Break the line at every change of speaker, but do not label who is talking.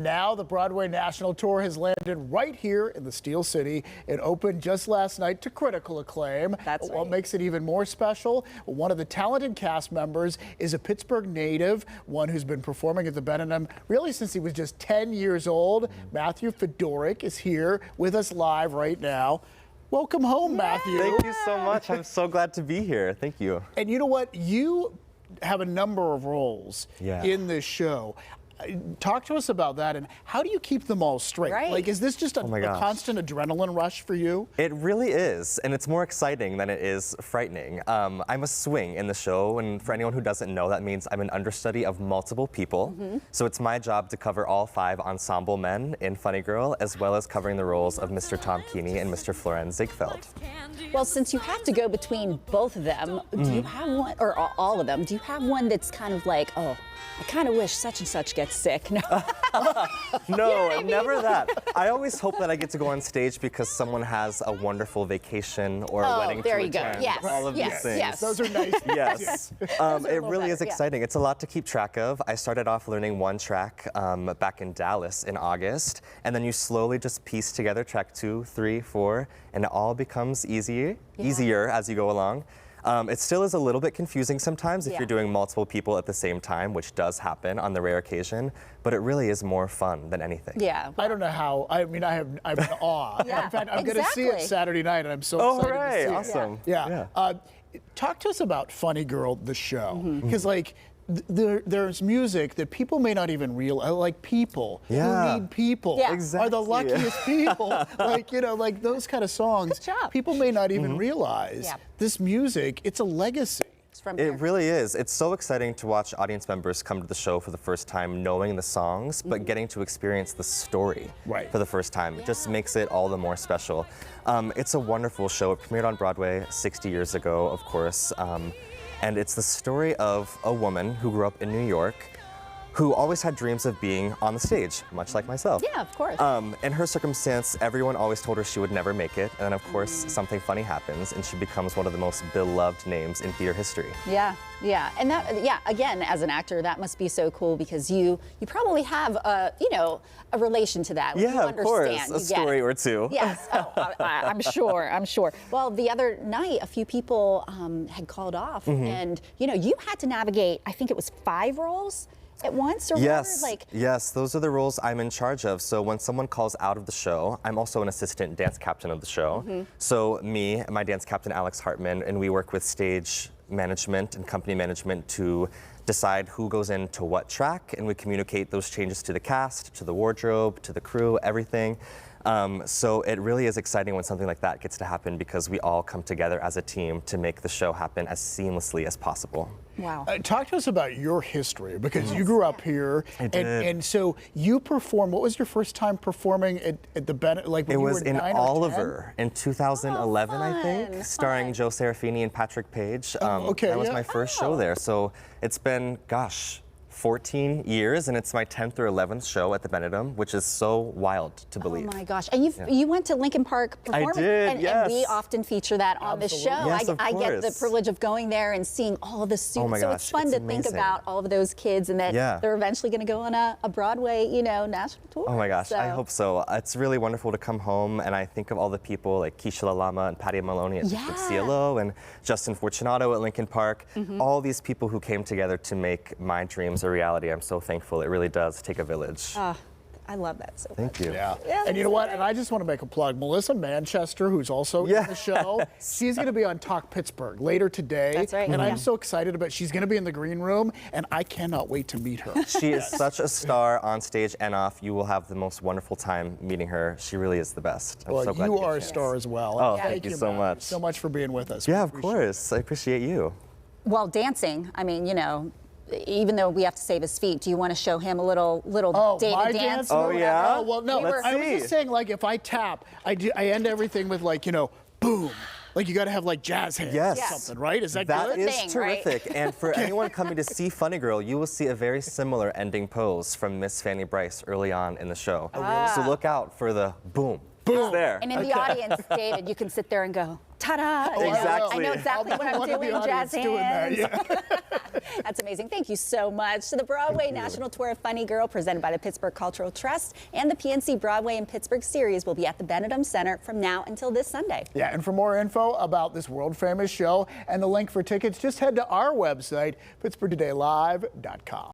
Now the Broadway National Tour has landed right here in the Steel City. It opened just last night to critical acclaim.
That's right.
What makes it even more special, one of the talented cast members is a Pittsburgh native, one who's been performing at the Benham really since he was just 10 years old. Mathew Fedorek is here with us live right now. Welcome home, Mathew.
Thank you so much. I'm so glad to be here. Thank you.
And you know what? You have a number of roles in this show. Talk to us about that, and how do you keep them all straight?
Right.
Like, is this just a constant adrenaline rush for you?
It really is, and it's more exciting than it is frightening. I'm a swing in the show, and for anyone who doesn't know, that means I'm an understudy of multiple people. So it's my job to cover all 5 ensemble men in Funny Girl, as well as covering the roles of Mr. Tom Keeney and Mr. Florian Ziegfeld.
Well, since you have to go between both of them, do you have one, or all of them, do you have one that's kind of like, oh, I kind of wish such and such gets sick? No,
No, never that. I always hope that I get to go on stage because someone has a wonderful vacation or a wedding
there
to
you
attend.
go. Yes.
All of these things.
Yes.
Those are nice.
Yes. It really is exciting. It's a lot to keep track of. I started off learning one track back in Dallas in August, and then you slowly just piece together track 2, 3, 4, and it all becomes easier as you go along. It still is a little bit confusing sometimes if you're doing multiple people at the same time, which does happen on the rare occasion, but it really is more fun than anything.
Yeah. I don't know how. I mean, I'm in awe. In fact, I'm going to see it Saturday night, and I'm so excited to see it.
Awesome.
Yeah. Talk to us about Funny Girl, the show, because like, there's music that people may not even realize, like people who need people are the luckiest people. Like, you know, like those kind of songs, people may not even realize this music, it's a legacy.
It really is. It's so exciting to watch audience members come to the show for the first time knowing the songs, but getting to experience the story for the first time. It just makes it all the more special. It's a wonderful show. It premiered on Broadway 60 years ago, of course. And it's the story of a woman who grew up in New York who always had dreams of being on the stage, much like myself.
Yeah, of course.
In her circumstance, everyone always told her she would never make it. And then, of course, something funny happens, and she becomes one of the most beloved names in theater history.
Yeah. And that, again, as an actor, that must be so cool because you probably have a relation to that.
Yeah,
you
of course, a story or two.
Yes, I'm sure. Well, the other night, a few people had called off, and you had to navigate, I think it was 5 roles at once, or
yes, those are the roles I'm in charge of. So when someone calls out of the show, I'm also an assistant dance captain of the show. So me and my dance captain, Alex Hartman, and we work with stage management and company management to decide who goes into what track, and we communicate those changes to the cast, to the wardrobe, to the crew, everything. So it really is exciting when something like that gets to happen because we all come together as a team to make the show happen as seamlessly as possible.
Wow.
Talk to us about your history, because you grew up here, and so you performed. What was your first time performing at the Benham? Like when
it
you
was
were
in
9
Oliver in 2011, I think, starring Joe Serafini and Patrick Page. That was my first show there. So it's been, gosh, 14 years, and it's my 10th or 11th show at the Benham, which is so wild to believe.
Oh my gosh. And you went to Lincoln Park performing.
I did,
and we often feature that on this show.
Yes,
I get the privilege of going there and seeing all of the students. So it's fun to think about all of those kids and that they're eventually going to go on a Broadway, national tour.
Oh my gosh, I hope so. It's really wonderful to come home, and I think of all the people like Keisha LaLama and Patty Maloney at Cielo and Justin Fortunato at Lincoln Park. All these people who came together to make my dreams a reality. I'm so thankful. It really does take a village.
I love that so much.
Thank you.
Yeah, and you know what? And I just want to make a plug. Melissa Manchester, who's also in the show, she's going to be on Talk Pittsburgh later today.
That's right.
And I'm so excited about. She's going to be in the green room, and I cannot wait to meet her.
She is such a star on stage and off. You will have the most wonderful time meeting her. She really is the best. I'm so glad
you are a star as well.
Oh, thank you so much.
So much for being with us.
Yeah, of course. I appreciate you.
Well, dancing. I mean, even though we have to save his feet, do you want to show him a little David dance?
Oh yeah.
Oh, well, no. I was just saying, like, if I tap, I end everything with like, boom. Like, you got to have like jazz hands or something, right? Is that good?
That is terrific. Right? And for anyone coming to see Funny Girl, you will see a very similar ending pose from Miss Fanny Brice early on in the show. So look out for the boom. Boom. It's there.
And in the audience, David, you can sit there and go, ta-da.
Exactly.
I know exactly what I'm doing, jazz hands.
Yeah.
That's amazing. Thank you so much to the Broadway National Tour of Funny Girl, presented by the Pittsburgh Cultural Trust, and the PNC Broadway in Pittsburgh series will be at the Benedum Center from now until this Sunday.
Yeah, and for more info about this world-famous show and the link for tickets, just head to our website, pittsburghtodaylive.com.